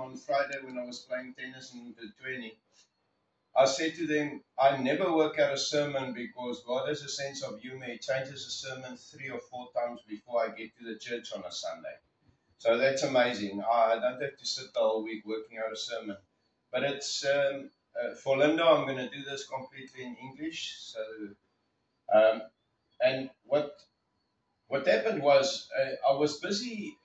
on Friday when I was playing tennis in the 20. I said to them, I never work out a sermon because God has a sense of humor. He changes a sermon 3 or 4 times before I get to the church on a Sunday. So that's amazing. I don't have to sit the whole week working out a sermon. But it's for Linda, I'm going to do this completely in English. So, and what happened was I was busy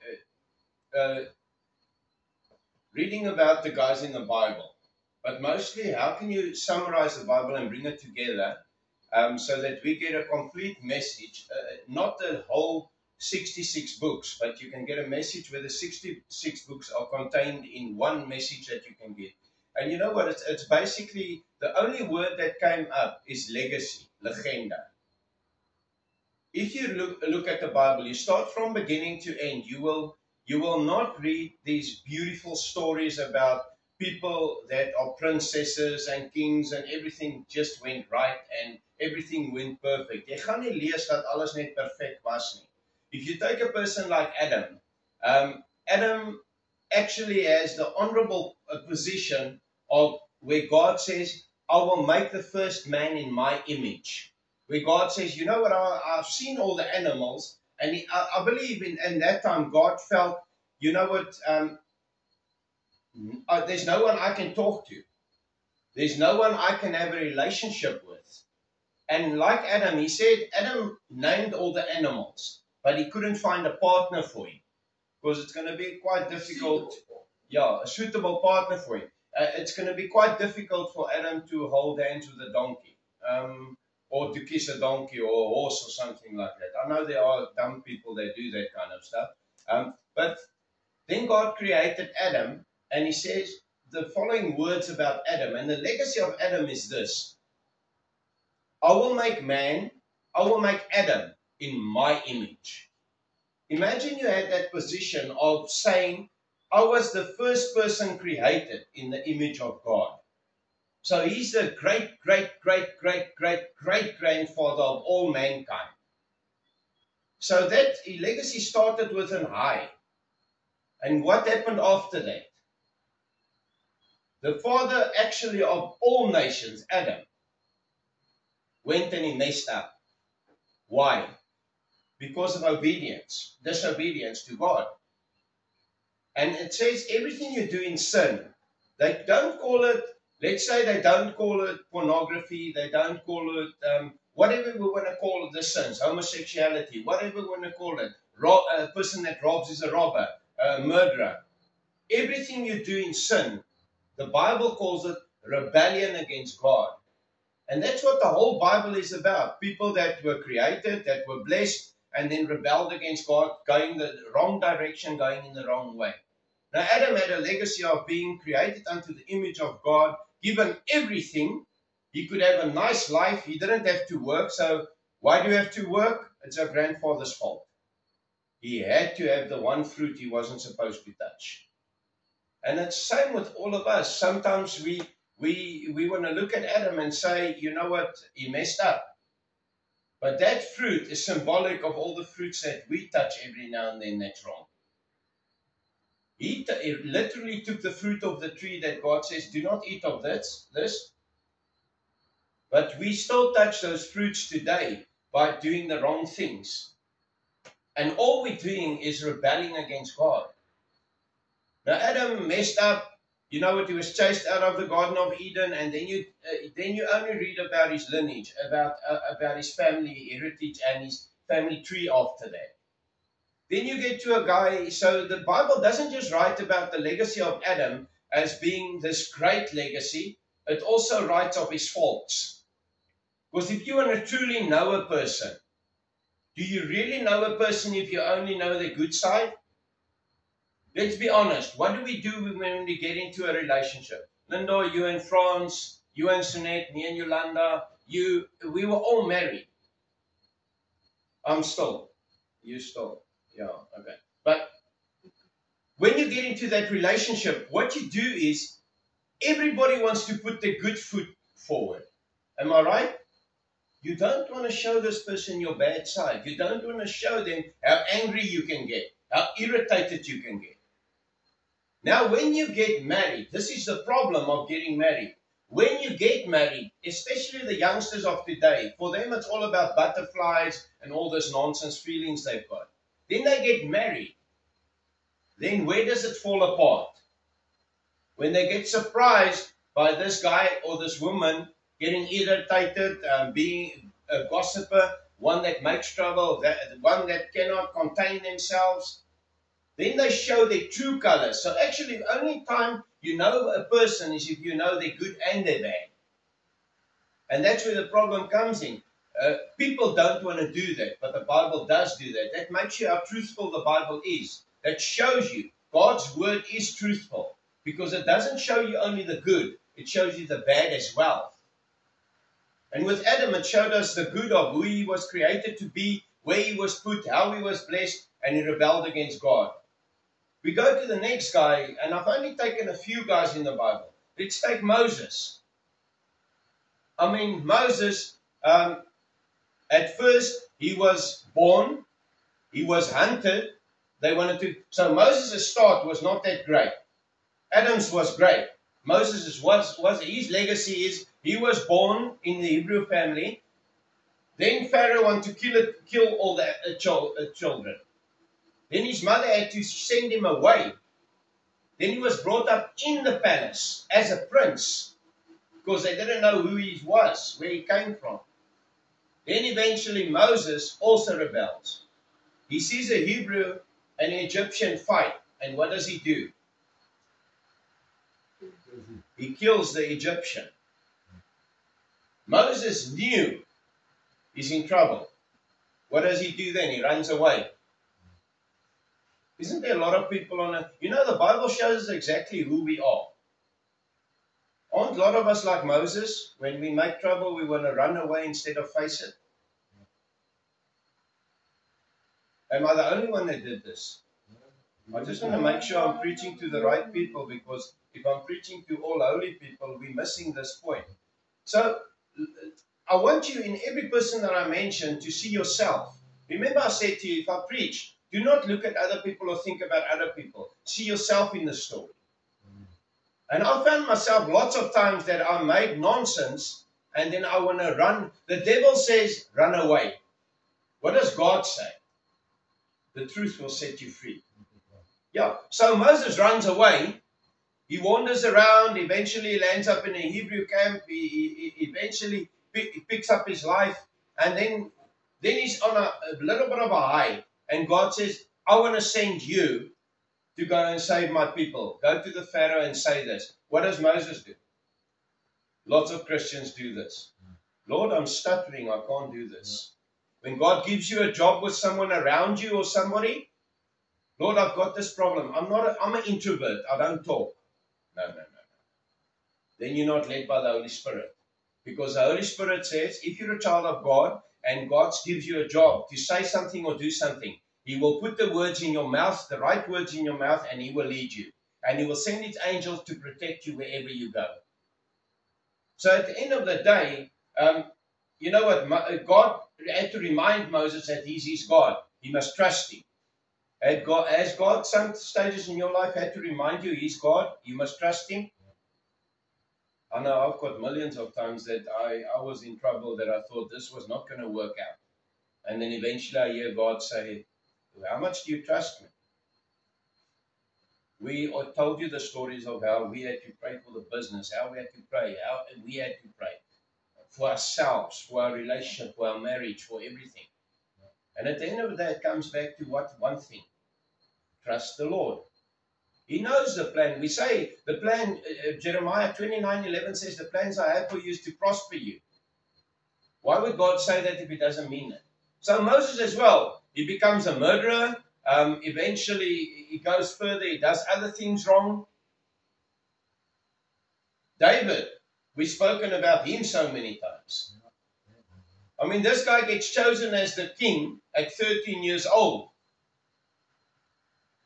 reading about the guys in the Bible, but mostly how can you summarize the Bible and bring it together so that we get a complete message, not the whole 66 books, but you can get a message where the 66 books are contained in one message that you can get. And you know what? It's basically the only word that came up is legacy, legenda. If you look at the Bible, you start from beginning to end, you will not read these beautiful stories about people that are princesses and kings and everything just went right and everything went perfect. Jy gaan nie lees dat alles net perfect was nie. If you take a person like Adam, Adam actually has the honorable position of where God says, I will make the first man in my image. Where God says, you know what, I've seen all the animals, and I believe in that time God felt, you know what, there's no one I can talk to. There's no one I can have a relationship with. And like Adam, he said, Adam named all the animals, but he couldn't find a partner for him because it's going to be quite difficult. Yeah, a suitable partner for him. It's going to be quite difficult for Adam to hold hands with a donkey. Or to kiss a donkey or a horse or something like that. I know there are dumb people that do that kind of stuff. But then God created Adam, and he says the following words about Adam. And the legacy of Adam is this. I will make Adam in my image. Imagine you had that position of saying, I was the first person created in the image of God. So he's the great grandfather of all mankind. So that legacy started with an I. And what happened after that? The father actually of all nations, Adam, went and he messed up. Why? Because of obedience, disobedience to God. And it says everything you do in sin, they don't call it, let's say they don't call it pornography, they don't call it whatever we want to call it, the sins, homosexuality, whatever we want to call it, a person that robs is a robber, a murderer. Everything you do in sin, the Bible calls it rebellion against God. And that's what the whole Bible is about. People that were created, that were blessed, and then rebelled against God, going the wrong direction, going in the wrong way. Now, Adam had a legacy of being created unto the image of God, given everything. He could have a nice life. He didn't have to work. So why do you have to work? It's our grandfather's fault. He had to have the one fruit he wasn't supposed to touch. And it's the same with all of us. Sometimes we want to look at Adam and say, you know what, he messed up. But that fruit is symbolic of all the fruits that we touch every now and then that's wrong. He literally took the fruit of the tree that God says, do not eat of this. But we still touch those fruits today by doing the wrong things. And all we're doing is rebelling against God. Now Adam messed up. You know what? He was chased out of the Garden of Eden, and then you only read about his lineage, about his family heritage and his family tree after that. Then you get to a guy, so the Bible doesn't just write about the legacy of Adam as being this great legacy, it also writes of his faults. Because if you want to truly know a person, do you really know a person if you only know their good side? Let's be honest. What do we do when we get into a relationship? Linda, you and France, you and Sunette, me and Yolanda, we were all married. I'm still. You still. Yeah, okay. But when you get into that relationship, what you do is everybody wants to put their good foot forward. Am I right? You don't want to show this person your bad side. You don't want to show them how angry you can get, how irritated you can get. Now, when you get married, this is the problem of getting married. When you get married, especially the youngsters of today, for them it's all about butterflies and all this nonsense feelings they've got. Then they get married. Then where does it fall apart? When they get surprised by this guy or this woman getting irritated, being a gossiper, one that makes trouble, one that cannot contain themselves, then they show their true colors. So actually, the only time you know a person is if you know their good and their bad. And that's where the problem comes in. People don't want to do that, but the Bible does do that. That makes you how truthful the Bible is. That shows you God's word is truthful, because it doesn't show you only the good, it shows you the bad as well. And with Adam, it showed us the good of who he was created to be, where he was put, how he was blessed, and he rebelled against God. We go to the next guy, and I've only taken a few guys in the Bible. Let's take Moses. I mean, Moses, at first, he was born, he was hunted, so Moses' start was not that great. Adam's was great. Moses his legacy is, he was born in the Hebrew family. Then Pharaoh wanted to kill all the children. Then his mother had to send him away. Then he was brought up in the palace as a prince, because they didn't know who he was, where he came from. Then eventually Moses also rebels. He sees a Hebrew and an Egyptian fight, and what does he do? He kills the Egyptian. Moses knew he's in trouble. What does he do then? He runs away. Isn't there a lot of people the Bible shows us exactly who we are. Aren't a lot of us like Moses? When we make trouble, we want to run away instead of face it. Am I the only one that did this? I just want to make sure I'm preaching to the right people, because if I'm preaching to all holy people, we're missing this point. So, I want you, in every person that I mentioned, to see yourself. Remember I said to you, if I preach, do not look at other people or think about other people. See yourself in the story. And I found myself lots of times that I made nonsense, and then I want to run. The devil says, run away. What does God say? The truth will set you free. Yeah, so Moses runs away. He wanders around. Eventually, he lands up in a Hebrew camp. He eventually picks up his life. And then he's on a little bit of a high. And God says, I want to send you to go and save my people. Go to the Pharaoh and say this. What does Moses do? Lots of Christians do this. Lord, I'm stuttering. I can't do this. When God gives you a job with someone around you or somebody, Lord, I've got this problem. I'm an introvert. I don't talk. No. Then you're not led by the Holy Spirit. Because the Holy Spirit says, if you're a child of God and God gives you a job to say something or do something, He will put the words in your mouth, the right words in your mouth, and He will lead you. And He will send His angels to protect you wherever you go. So at the end of the day, you know what? God had to remind Moses that He's his God. He must trust Him. Has God some stages in your life had to remind you He's God? You must trust Him. I know I've got millions of times that I was in trouble, that I thought this was not going to work out. And then eventually I hear God say, how much do you trust me? We told you the stories of how we had to pray for the business, how we had to pray, how we had to pray for ourselves, for our relationship, for our marriage, for everything. And at the end of the day, it comes back to one thing. Trust the Lord. He knows the plan. We say the plan, Jeremiah 29:11 says, the plans I have for you is to prosper you. Why would God say that if He doesn't mean it? So Moses as well, he becomes a murderer. Eventually, he goes further. He does other things wrong. David, we've spoken about him so many times. I mean, this guy gets chosen as the king at 13 years old.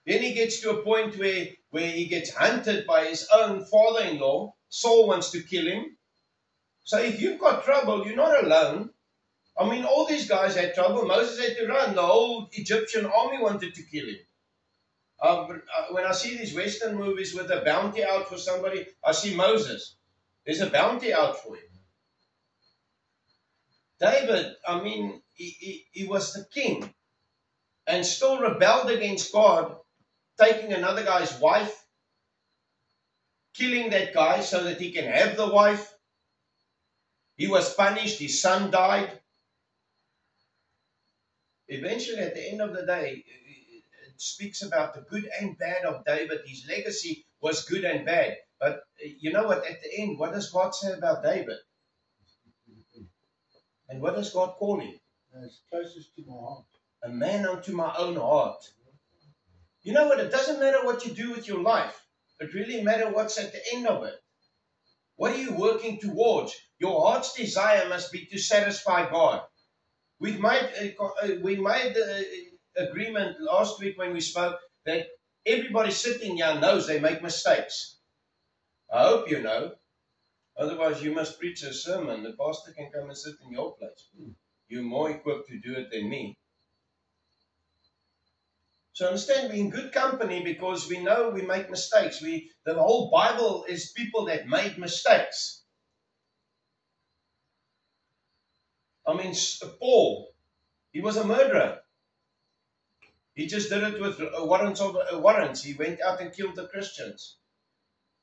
Then he gets to a point where he gets hunted by his own father-in-law. Saul wants to kill him. So if you've got trouble, you're not alone. I mean, all these guys had trouble. Moses had to run. The whole Egyptian army wanted to kill him. When I see these Western movies with a bounty out for somebody, I see Moses. There's a bounty out for him. David, I mean, he was the king and still rebelled against God, taking another guy's wife, killing that guy so that he can have the wife. He was punished. His son died. Eventually, at the end of the day, it speaks about the good and bad of David. His legacy was good and bad. But you know what? At the end, what does God say about David? And what does God call him? It's closest to my heart. A man unto my own heart. You know what? It doesn't matter what you do with your life. It really matters what's at the end of it. What are you working towards? Your heart's desire must be to satisfy God. We made the agreement last week when we spoke that everybody sitting here knows they make mistakes. I hope you know. Otherwise, you must preach a sermon. The pastor can come and sit in your place. You're more equipped to do it than me. So understand, we're in good company because we know we make mistakes. The whole Bible is people that made mistakes. I mean, Paul, he was a murderer. He just did it with warrants. He went out and killed the Christians.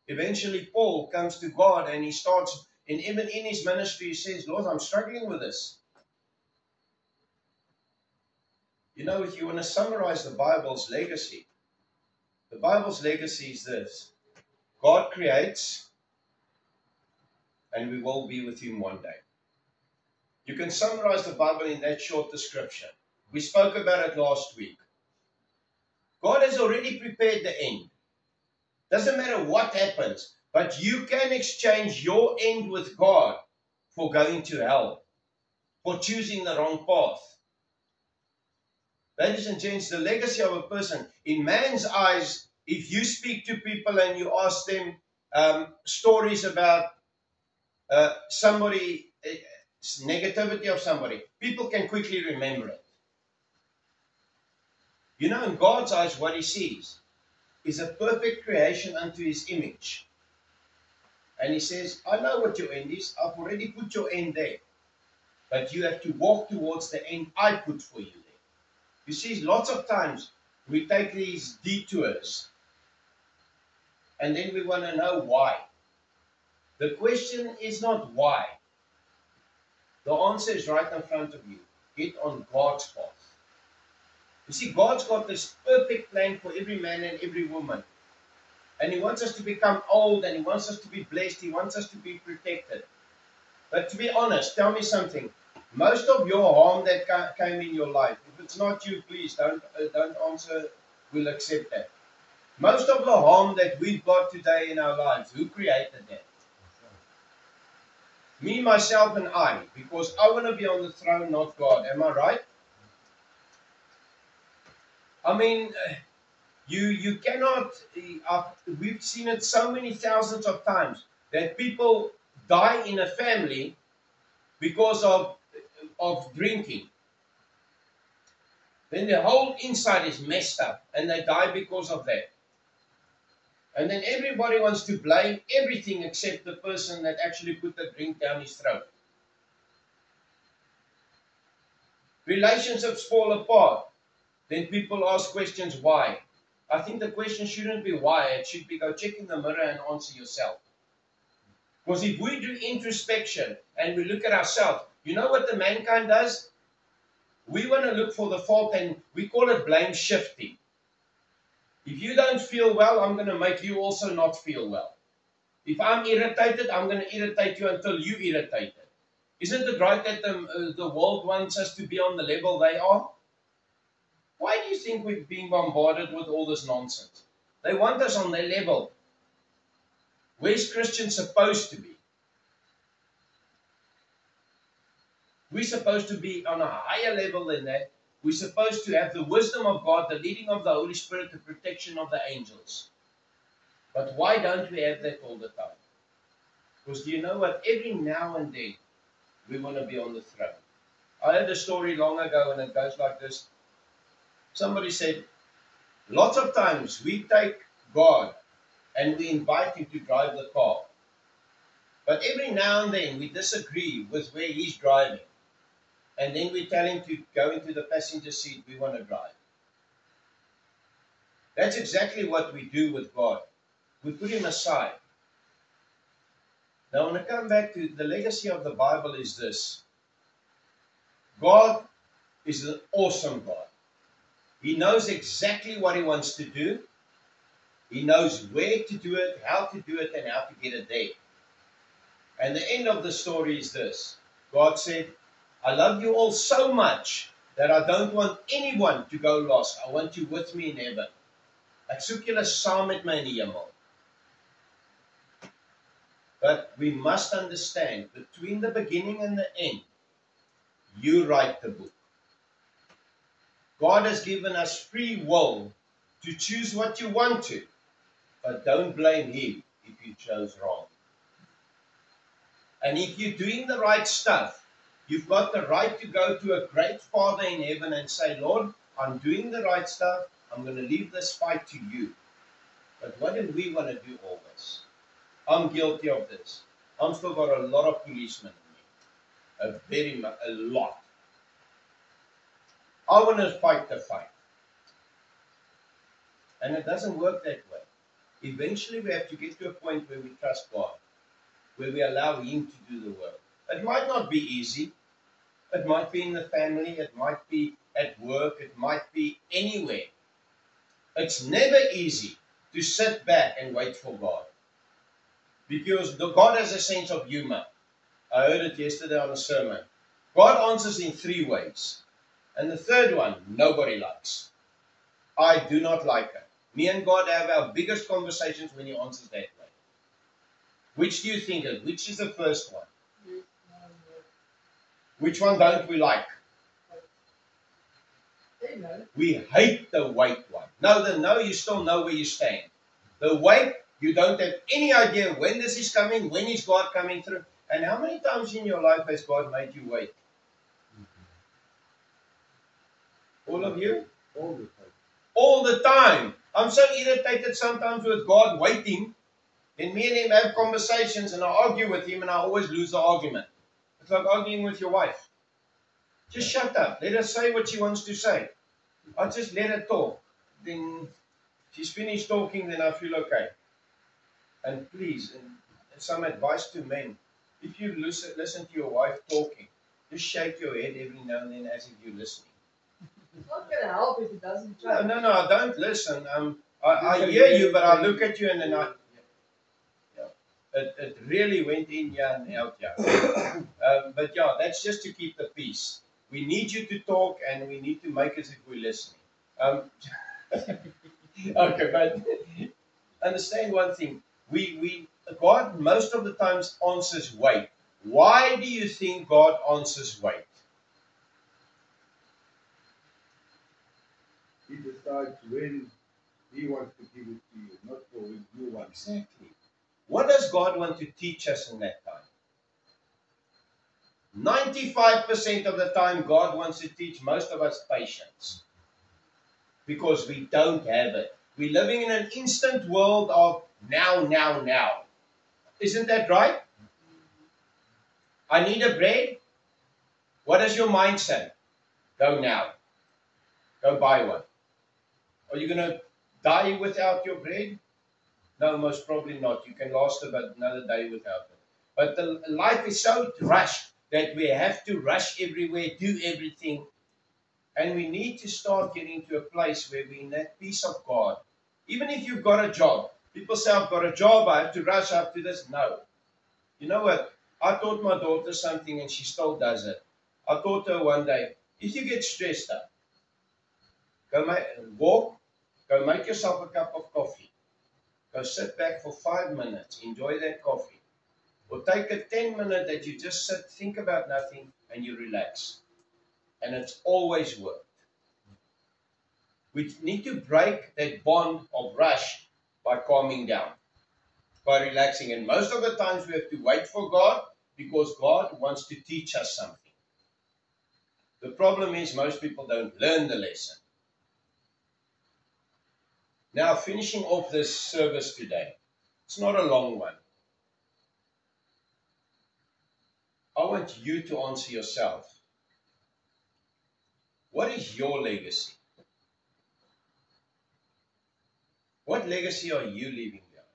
Eventually, Paul comes to God and he starts, and even in his ministry, he says, Lord, I'm struggling with this. You know, if you want to summarize the Bible's legacy is this. God creates, and we will be with him one day. You can summarize the Bible in that short description. We spoke about it last week. God has already prepared the end. Doesn't matter what happens, but you can exchange your end with God for going to hell, for choosing the wrong path. Ladies and gents, the legacy of a person, in man's eyes, if you speak to people and you ask them stories about somebody, negativity of somebody, people can quickly remember it. You know, in God's eyes, what he sees is a perfect creation unto his image. And he says, I know what your end is. I've already put your end there. But you have to walk towards the end I put for you there. You see, lots of times we take these detours and then we want to know why. The question is not why. The answer is right in front of you. Get on God's path. You see, God's got this perfect plan for every man and every woman. And he wants us to become old, and he wants us to be blessed. He wants us to be protected. But to be honest, tell me something. Most of your harm that came in your life, if it's not you, please don't answer. We'll accept that. Most of the harm that we've got today in our lives, who created that? Me, myself, and I. Because I want to be on the throne, not God. Am I right? I mean, you cannot, we've seen it so many thousands of times, that people die in a family because of drinking. Then the whole inside is messed up, and they die because of that. And then everybody wants to blame everything except the person that actually put the drink down his throat. Relationships fall apart. Then people ask questions, why? I think the question shouldn't be why. It should be go check in the mirror and answer yourself. Because if we do introspection and we look at ourselves, you know what the mankind does? We want to look for the fault, and we call it blame shifting. If you don't feel well, I'm going to make you also not feel well. If I'm irritated, I'm going to irritate you until you irritate it. Isn't it right that the world wants us to be on the level they are? Why do you think we're being bombarded with all this nonsense? They want us on their level. Where's Christians supposed to be? We're supposed to be on a higher level than that. We're supposed to have the wisdom of God, the leading of the Holy Spirit, the protection of the angels. But why don't we have that all the time? Because do you know what? Every now and then, we want to be on the throne. I heard a story long ago, and it goes like this. Somebody said, Lots of times we take God and we invite him to drive the car. But every now and then we disagree with where he's driving. And then we tell him to go into the passenger seat, we want to drive. That's exactly what we do with God. We put him aside. Now, when I come back to the legacy of the Bible is this. God is an awesome God. He knows exactly what he wants to do. He knows where to do it, how to do it, and how to get it there. And the end of the story is this. God said, I love you all so much that I don't want anyone to go lost. I want you with me in heaven. Ek soek julle saam met my in die hemel. But we must understand, between the beginning and the end, you write the book. God has given us free will to choose what you want to, but don't blame him if you chose wrong. And if you're doing the right stuff, you've got the right to go to a great Father in heaven and say, Lord, I'm doing the right stuff. I'm going to leave this fight to you. But what do we want to do always? I'm guilty of this. I'm still got a lot of policemen in me. A lot. I want to fight the fight. And it doesn't work that way. Eventually we have to get to a point where we trust God, where we allow him to do the work. It might not be easy. It might be in the family. It might be at work. It might be anywhere. It's never easy to sit back and wait for God. Because God has a sense of humor. I heard it yesterday on a sermon. God answers in 3 ways. And the third one, nobody likes. I do not like it. Me and God have our biggest conversations when he answers that way. Which do you think of? Which is the first one? Which one don't we like? We hate the wait one. No, the no, you still know where you stand. The wait, you don't have any idea when this is coming, when is God coming through. And how many times in your life has God made you wait? All of you? All the time. All the time. I'm so irritated sometimes with God waiting. And me and him have conversations and I argue with him and I always lose the argument. It's like arguing with your wife. Just shut up. Let her say what she wants to say. I just let her talk. Then she's finished talking, then I feel okay. And please, and some advice to men. If you listen to your wife talking, just shake your head every now and then as if you're listening. It's not going to help if it doesn't try. No, I don't listen. I hear you, but I look at you and then it really went in here and out here. But yeah, that's just to keep the peace. We need you to talk and we need to make as if we're listening. Okay, but understand one thing. God most of the times answers wait. Why do you think God answers wait? He decides when he wants to give it to you, not for when you want. Exactly. What does God want to teach us in that time? 95% of the time, God wants to teach most of us patience. Because we don't have it. We're living in an instant world of now. Isn't that right? I need a bread. What does your mind say? Go now. Go buy one. Are you going to die without your bread? No, most probably not. You can last about another day without it. But the life is so rushed that we have to rush everywhere, do everything. And we need to start getting to a place where we're in that peace of God. Even if you've got a job. People say, I've got a job, I have to rush up to this. No. You know what? I taught my daughter something and she still does it. I taught her one day, if you get stressed up, walk, go make yourself a cup of coffee. Go sit back for 5 minutes, enjoy that coffee. Or take a 10-minute that you just sit, think about nothing, and you relax. And it's always worked. We need to break that bond of rush by calming down, by relaxing. And most of the times we have to wait for God because God wants to teach us something. The problem is most people don't learn the lesson. Now, finishing off this service today, it's not a long one. I want you to answer yourself. What is your legacy? What legacy are you leaving behind?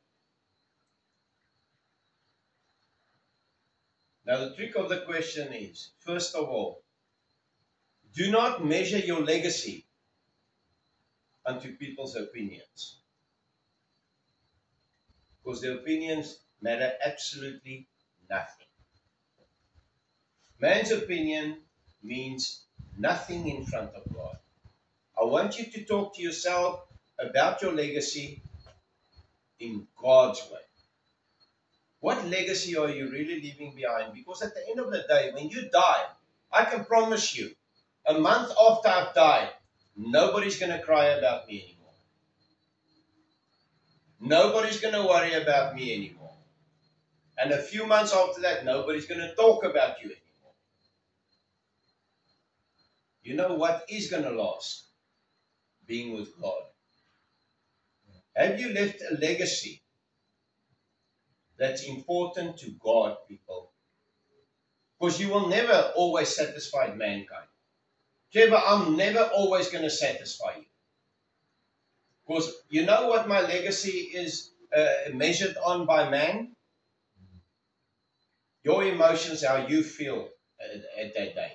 Now, the trick of the question is, first of all, do not measure your legacy unto people's opinions. Because their opinions matter absolutely nothing. Man's opinion means nothing in front of God. I want you to talk to yourself about your legacy in God's way. What legacy are you really leaving behind? Because at the end of the day, when you die, I can promise you, a month after I've died, nobody's going to cry about me anymore. Nobody's going to worry about me anymore. And a few months after that, nobody's going to talk about you anymore. You know what is going to last? Being with God. Have you left a legacy that's important to God, people? Because you will never always satisfy mankind. Trevor, I'm never always going to satisfy you. Because you know what my legacy is measured on by man? Your emotions, how you feel at that day.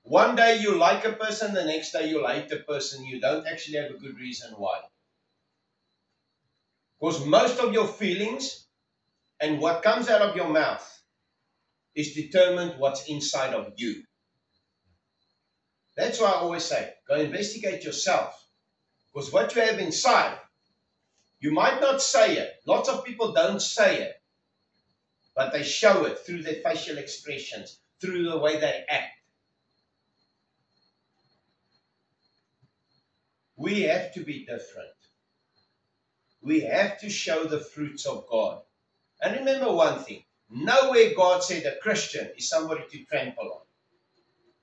One day you like a person, the next day you hate the person. You don't actually have a good reason why. Because most of your feelings and what comes out of your mouth is determined what's inside of you. That's why I always say, go investigate yourself. Because what you have inside, you might not say it. Lots of people don't say it. But they show it through their facial expressions, through the way they act. We have to be different. We have to show the fruits of God. And remember one thing. Nowhere God said a Christian is somebody to trample on.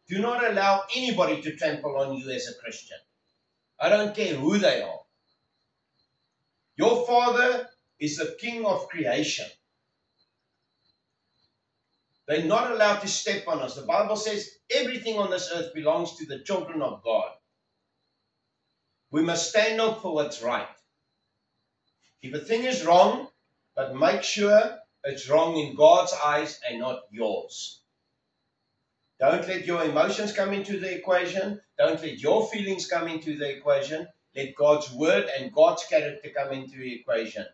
Do not allow anybody to trample on you as a Christian. I don't care who they are. Your Father is the King of creation. They're not allowed to step on us. The Bible says everything on this earth belongs to the children of God. We must stand up for what's right. If a thing is wrong, but make sure it's wrong in God's eyes and not yours. Don't let your emotions come into the equation. Don't let your feelings come into the equation. Let God's word and God's character come into the equation.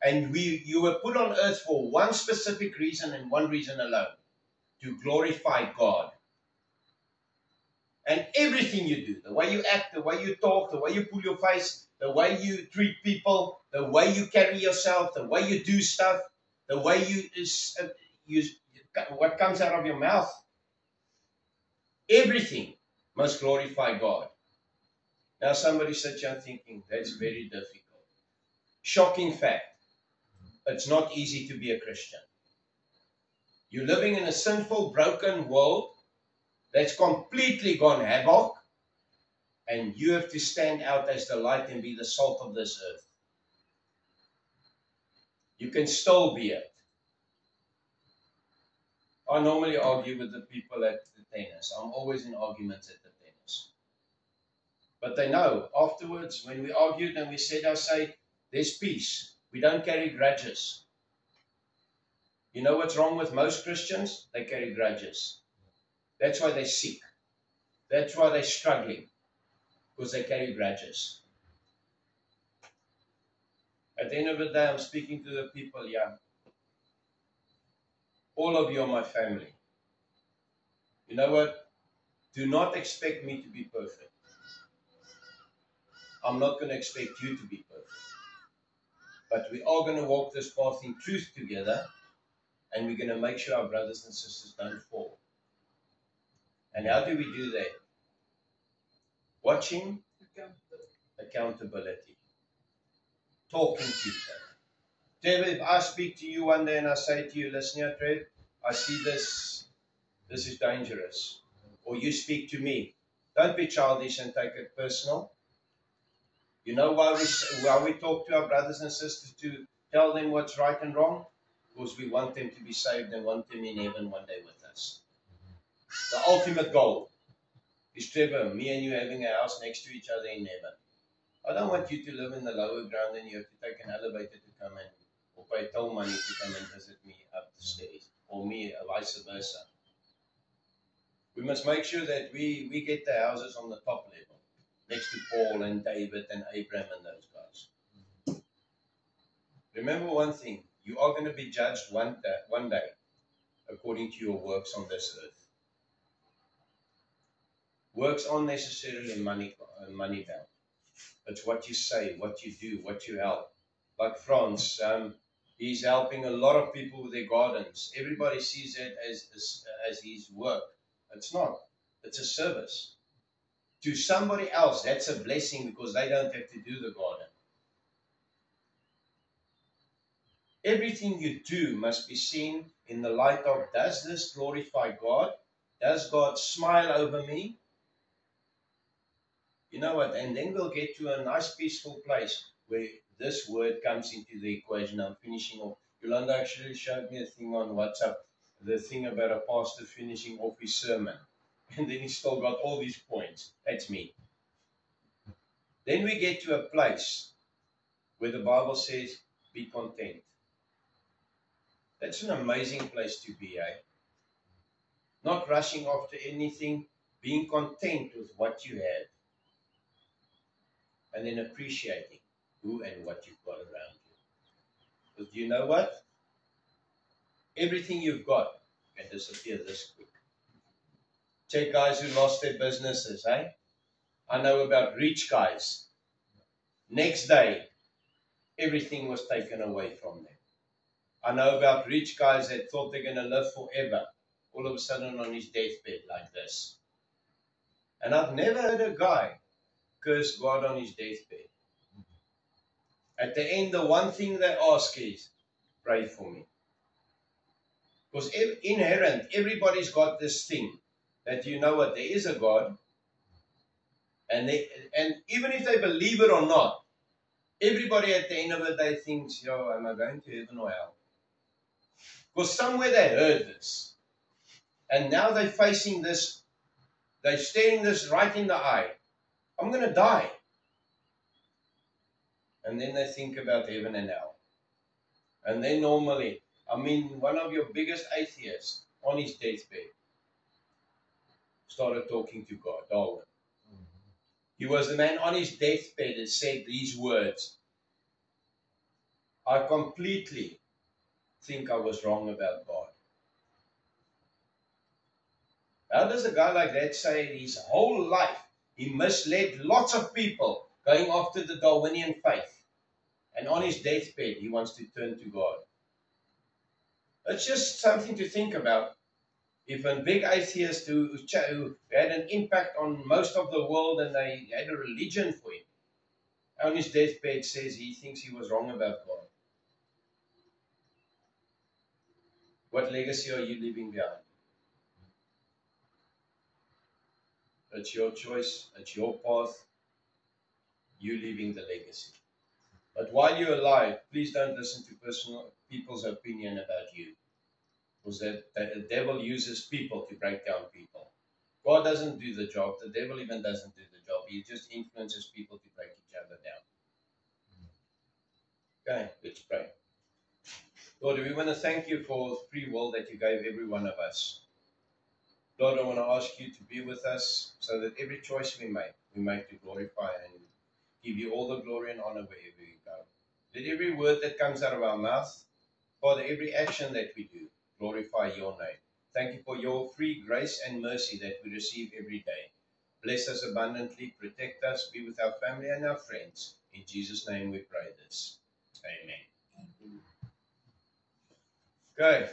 And you were put on earth for one specific reason and one reason alone. To glorify God. And everything you do, the way you act, the way you talk, the way you pull your face, the way you treat people, the way you carry yourself, the way you do stuff, the way what comes out of your mouth, everything must glorify God. Now somebody sits here thinking, that's very difficult. Shocking fact. It's not easy to be a Christian. You're living in a sinful, broken world that's completely gone havoc, and you have to stand out as the light and be the salt of this earth. You can still be it. I normally argue with the people at the tennis. I'm always in arguments at the tennis. But they know, afterwards, when we argued and we said our say, there's peace. We don't carry grudges. You know what's wrong with most Christians? They carry grudges. That's why they're sick. That's why they're struggling. Because they carry grudges. At the end of the day, I'm speaking to the people, yeah. All of you are my family. You know what? Do not expect me to be perfect. I'm not going to expect you to be perfect. But we are going to walk this path in truth together, and we're going to make sure our brothers and sisters don't fall. And how do we do that? Watching accountability. Talking to each other. Trevor, if I speak to you one day and I say to you, listen here, Trev, I see this is dangerous. Or you speak to me. Don't be childish and take it personal. You know why we talk to our brothers and sisters to tell them what's right and wrong? Because we want them to be saved and want them in heaven one day with us. The ultimate goal is, Trevor, me and you having a house next to each other in heaven. I don't want you to live in the lower ground and you have to take an elevator to come in, or pay toll money to come and visit me up the stairs, or me vice versa. We must make sure that we get the houses on the top level, next to Paul and David and Abraham and those guys. Remember one thing, you are going to be judged one day according to your works on this earth. Works aren't necessarily money bound. It's what you say, what you do, what you help. Like Franz, he's helping a lot of people with their gardens. Everybody sees it as his work. It's not. It's a service. To somebody else, that's a blessing because they don't have to do the garden. Everything you do must be seen in the light of, does this glorify God? Does God smile over me? You know what? And then we'll get to a nice peaceful place where this word comes into the equation. I'm finishing off. Yolanda actually showed me a thing on WhatsApp, the thing about a pastor finishing off his sermon. And then he still got all these points. That's me. Then we get to a place where the Bible says, be content. That's an amazing place to be, eh? Not rushing after anything, being content with what you have. And then appreciating who and what you've got around you. But you know what? Everything you've got can disappear this quick. Check guys who lost their businesses, eh? I know about rich guys. Next day, everything was taken away from them. I know about rich guys that thought they're going to live forever. All of a sudden on his deathbed like this. And I've never heard a guy curse God on his deathbed. At the end, the one thing they ask is, pray for me. Because inherent, everybody's got this thing that you know what, there is a God. And even if they believe it or not, everybody at the end of the day thinks, yo, am I going to heaven or hell? Because somewhere they heard this. And now they're facing this, they're staring this right in the eye. I'm going to die. And then they think about heaven and hell. And then normally, one of your biggest atheists on his deathbed started talking to God, Darwin. He was the man on his deathbed that said these words, I completely think I was wrong about God. How does a guy like that say his whole life he misled lots of people going after the Darwinian faith, and on his deathbed he wants to turn to God? It's just something to think about. If a big atheist who had an impact on most of the world and they had a religion for him, on his deathbed says he thinks he was wrong about God. What legacy are you leaving behind? It's your choice. It's your path. You leaving the legacy. But while you're alive, please don't listen to people's opinion about you. Because the devil uses people to break down people. God doesn't do the job. The devil even doesn't do the job. He just influences people to break each other down. Okay, let's pray. Lord, we want to thank you for free will that you gave every one of us. Lord, I want to ask you to be with us so that every choice we make to glorify and give you all the glory and honor wherever we go. Let every word that comes out of our mouth, Father, every action that we do, glorify your name. Thank you for your free grace and mercy that we receive every day. Bless us abundantly, protect us, be with our family and our friends. In Jesus' name we pray this. Amen. Okay.